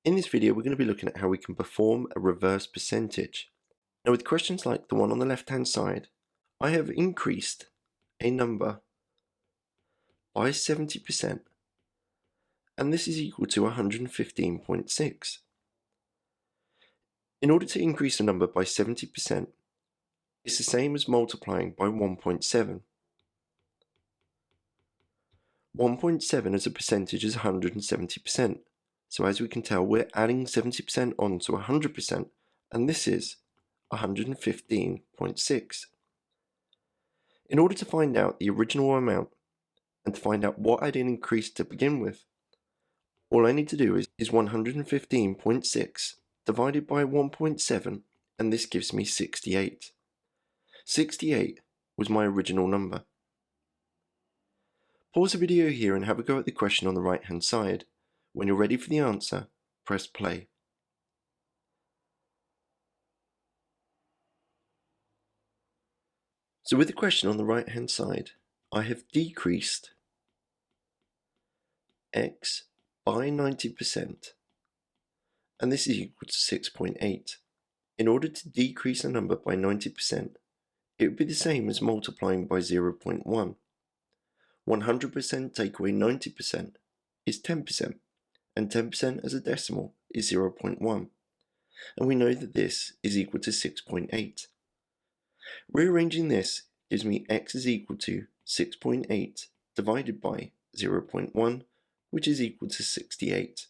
In this video, we're going to be looking at how we can perform a reverse percentage. Now, with questions like the one on the left-hand side, I have increased a number by 70%, and this is equal to 115.6. In order to increase a number by 70%, it's the same as multiplying by 1.7. 1.7 as a percentage is 170%. So as we can tell, we're adding 70% on to 100%, and this is 115.6. In order to find out the original amount and to find out what I did increase to begin with, all I need to do is 115.6 divided by 1.7, and this gives me 68. 68 was my original number. Pause the video here and have a go at the question on the right hand side. When you're ready for the answer, press play. So with the question on the right hand side, I have decreased x by 90%, and this is equal to 6.8. In order to decrease a number by 90%, it would be the same as multiplying by 0.1. 100% take away 90% is 10%, and 10% as a decimal is 0.1. And we know that this is equal to 6.8. Rearranging this gives me x is equal to 6.8 divided by 0.1, which is equal to 68.